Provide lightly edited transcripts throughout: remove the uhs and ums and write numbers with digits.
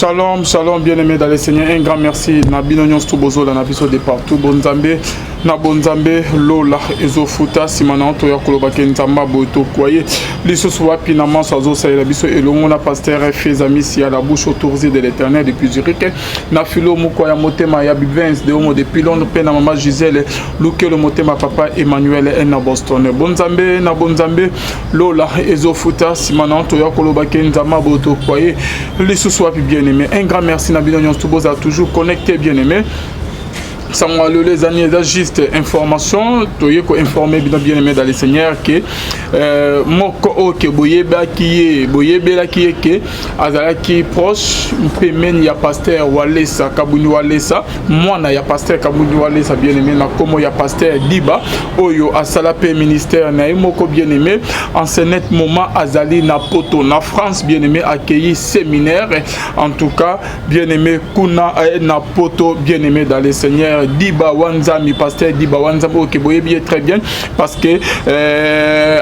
Shalom, shalom, bien-aimés dans les Seigneurs. Un grand merci. Nabino Nyons Tubozo, la Nabiso de partout. Bonzambe, Nabonzambe, Lola, Ezofuta, Simana, Toya Kolobake, Nzamba, Boto, Koye. L'Issoswa, Pinaman, Sazo, Saïlabiso, et le monde a pasteur, fait amis, si à la bouche autorisée de l'éternel depuis Zurich. Nafilo, Mukoya, Motema, Yabivens, de Homo, de Pilon, Pena, Maman Gisèle, Luke, le Motema, Papa, Emmanuel, et Naboston. Bonzambe, Nabonzambe, Lola, Ezofuta, Simana, Toya Kolobake, Nzamba, Boto, Koye. L'Issoswa, bien aimé. Un grand merci Nabino Nyons Tuboza, toujours connecté bien aimé. Ça m'a les années juste information, toye ko informer bien aimé dans les seigneurs que moko ok boyeba qui boyeba qui que azala qui proche pemen ya pasteur Walesa Kabuni Walesa moi na ya pasteur Kabuni Walesa bien aimé na comme ya pasteur Diba oyo asala pe ministère na moko bien aimé en ce net moment azali na poto na France bien aimé accueilli séminaire en tout cas bien aimé kuna na poto bien aimé dans les seigneurs Diba Wanzami, pasteur Diba Wanzami, ok, boye bien très bien, parce que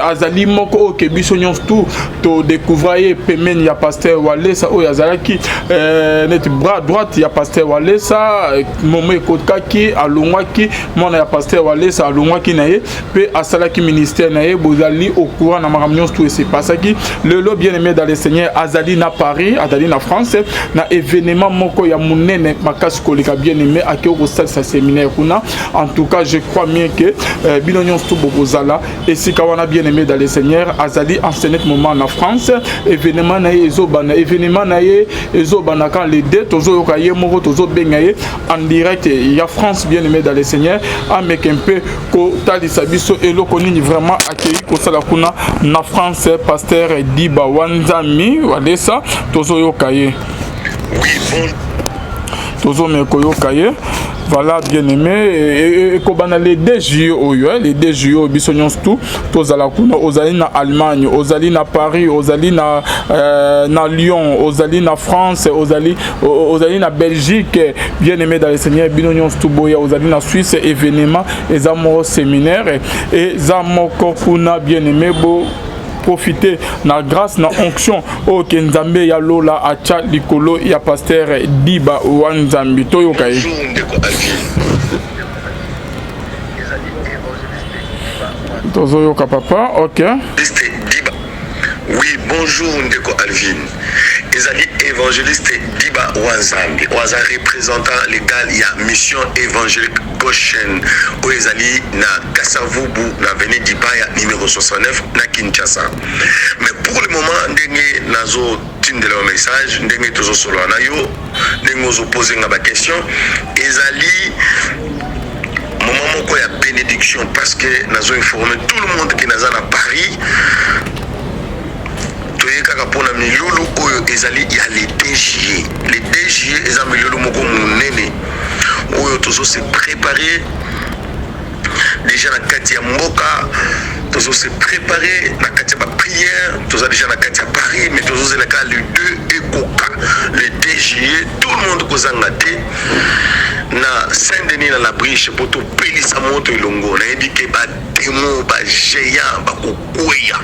Azali Moko, ok, bisognon tout, to découvrir, pemen ya pasteur Walesa, oh, Azala qui, net bras droite, ya pasteur Walesa, momo ekotka ki, alongwa ki, mon ya pasteur Walesa, alongwa ki naye, pe asala ki ministère naye, bozali au courant, na maramnion tout, et c'est pas ça qui, le lot bien aimé dans les seigneurs, Azali na Paris, Azali na France, na événement Moko ya mounene, makas kolika bien aimé, à qui au stade sa séminaire. En tout cas, je crois bien que Bilonion Stubobozala et si Kawana bien aimé dans les seigneurs, Azali en ce moment en France, événement naïe Ezobana, événement naïe Ezobana quand les deux Tozo Kaye Moro Tozo Bengaye en direct, il y a France bien aimé dans les seigneurs, avec un peu ko Tali Sabiso et Lokoni vraiment accueilli ko Salakuna na France, pasteur Diba Wanzami, Walesa, Tozo Yokaye. Oui, bon. Tozo Mekoyo Kaye. Voilà, bien aimé. Et comme les 2 juillet, les 2 juillet, bisognos tout, aux na Allemagne, aux na Paris, aux na Lyon, aux na France, aux na Belgique, bien aimé dans les seigneurs, bisognos tout boya, aux na Suisse, événement, et amoureux séminaire, et amoureux kokuna, bien aimé, beau. Profiter na grâce na onction au Kenzambe ya lola acha likolo ya pasteur Diba Wanzambi toyo kai. Tozo yoka papa, OK. Oui, bonjour Ndeko Alvin. Ezali évangéliste Diba Wanzambi. Oza représentant légal il y a mission évangélique Goshen. O ezali na Kasavubu na Avenue Dibaya numéro 69 na Kinshasa. Mais pour le moment ndenge nazo tindela un message, ndenge tozo solo na yo, ndenge ozo poser nga question, ezali moment moko ya bénédiction parce que nazo informer tout le monde qui naza na Paris. Kaka pona milulu oyo ezali ya les DG. Les DG eza milulu moko munene oyo tozo se préparer déjà na kati ya mboka, tozo se préparer na kati ya prière, tozo déjà na kati ya Paris, mais tozo zelaka le 2 ekoka le DG, tout le monde kozanga te na Saint-Denis na la Briche poto pelisa moto elongo na yebike ba demo ba géant ba kokoya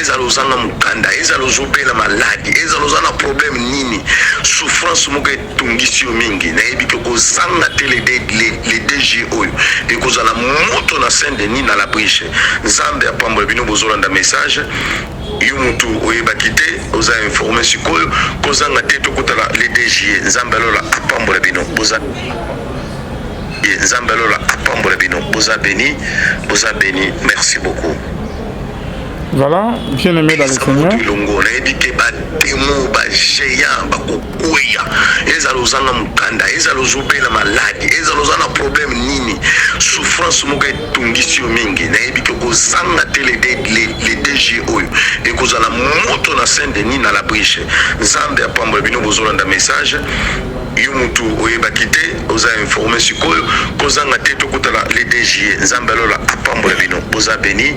ezalozanga mukanda ezalozobela maladi ezalozana problème nini souffrance moko etungisi yo mingi na yebike kozanga te les DG oyo ekozala moto na Saint-Denis na la Briche nzambe apambola bino bozolanda message yo mutu oyebaki te oza informé sikoyo kozanga te tokotala les DG nzambe alola apambola bino boza Zambalola apambola bino boza béni, merci beaucoup. Voilà, bien aimé dans le Seigneur. Longo na yebike ba demo ba géant ba kokoya ezalozanga mukanda ezalozobela maladi ezalozana problème nini souffrance moko etungisi yo mingi na yebike kozanga te les DG oyo ekozala moto na Saint-Denis na la Briche nzambe apambola bino bozolanda message yo mutu oyebaki te oza informé sikoyo kozanga te tokutala les DG nzambe alola apambola bino boza béni.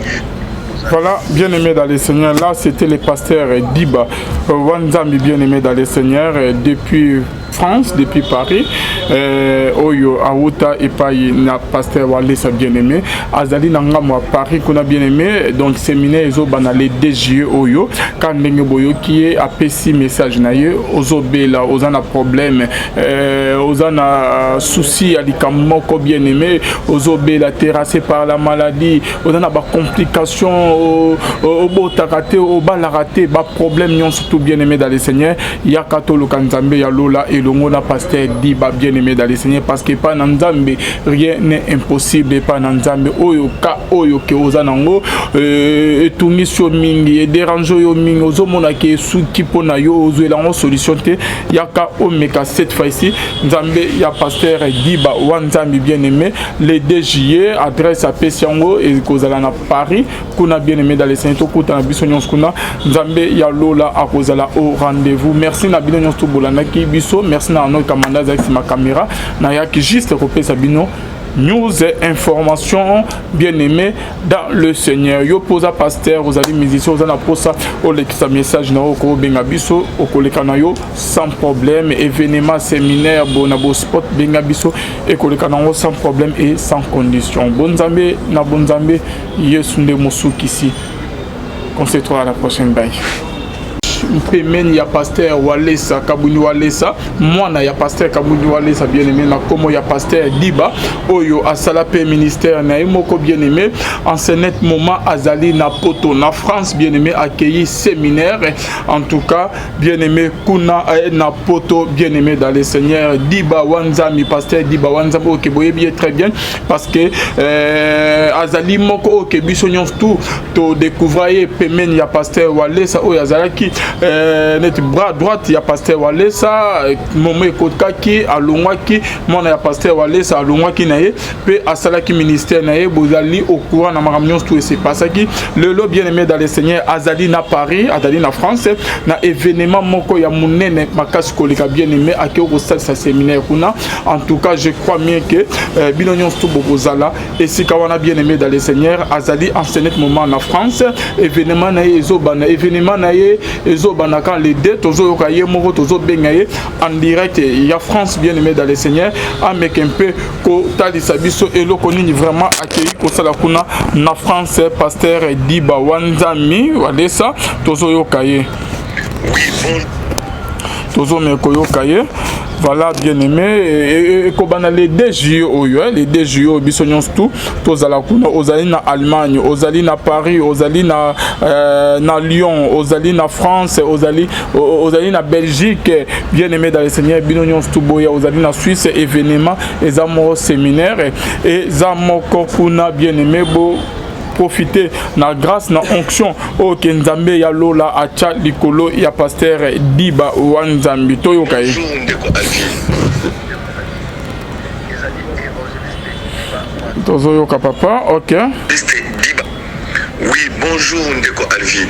Voilà, bien aimé dans les seigneurs, là c'était le pasteur Diba Wanzambi, bien aimé dans les seigneurs, depuis France, depuis Paris. oyo auta epai na pasteur Walesa bien-aimé azali na ngambo à Paris kuna bien-aimé donc séminaire ezobana le DGE oyo quand ndenge boyoki apesi message na ye ozobela ozana problème ozana souci ya likamoko bien-aimé ozobela terrassé par la maladie ozana ba complication obotakate obalarate ba problème nyon surtout bien-aimé dans le Seigneur ya katolo kanzambe ya lola elongo na pasteur Diba bien-aimé dans le Seigneur parce que pas nzambe rien n'est impossible pas nzambe oyo ka oyo ke ozanango etungiso mingi e dérange yo mingi ozomona ke suki pona yo ozoelango solution te yaka omeka cette fois-ci nzambe ya pasteur Diba wanzambi bien-aimé le DGE adresse à Pesiango et kozala na Paris kuna bien-aimé dans le Seigneur tokuta na biso nyonso kuna nzambe ya lola akozala au rendez-vous merci na bino nyonso bolanda ki biso merci na notre commandant avec ma caméra na yaki juste kopesa bino news et information bien-aimé dans le Seigneur. Yo posa pasteur, vous allez musicien, vous allez posa au lekisa message na oko bengabiso au kolekana yo sans problème événement séminaire bonabo spot bengabiso et kolekana sans problème et sans condition. Bonzambe na bonzambe yesunde mosuki ici. On se retrouve à la prochaine bye. Mpemeni ya pasteur Walesa Kabuni Walesa mwana ya pasteur Kabuni Walesa bien-aimé na komo ya pasteur Diba oyo asala pe ministère na moko bien-aimé en ce net moment azali na poto na France bien-aimé accueilli séminaire en tout cas bien-aimé kuna na poto bien-aimé dans le Seigneur Diba Wanzami pasteur Diba Wanzami OK boye bien très bien parce que azali moko OK biso nyonso to découvrir pemeni ya pasteur Walesa oyo azalaki net bras droite ya pasteur Walesa momo ekotaki alongwaki mona ya pasteur Walesa alongwaki na ye pe asalaki ministère na ye bozali au courant na makambo nyonso tout se passaki lelo bien-aimé dans le Seigneur azali na Paris azali na France na événement moko ya munene makasi koleka bien-aimé akeo kosalisa séminaire kuna en tout cas je crois bien que bino nyonso tout bokozala esika wana bien-aimé dans le Seigneur azali en ce moment na France événement na ye ezobana événement na ye ezobana quand les deux tozo kaye moko tozo bengaye en direct ya France bien-aimé dans le Seigneur avec un peu ko talisa biso eloko nini vraiment accueilli ko sala kuna na France pasteur Diba Wanzami Walesa tozo yokaye oui bon tozo meko yokaye voilà bien-aimé et kobana les DGE oyo les DGE biso nyonso tout tozala kuna ozali na Allemagne ozali na Paris ozali na Lyon ozali na France ozali na Belgique bien-aimé dans le Seigneur bino nyonso tout boya ozali na Suisse événement ezamo séminaire et zamoko kuna bien-aimé bo profiter na grâce na onction o kenzambe ya lola acha likolo ya pasteur Diba Wanzambi toyoka ye tozoyoka papa OK oui bonjour ndeko Alvin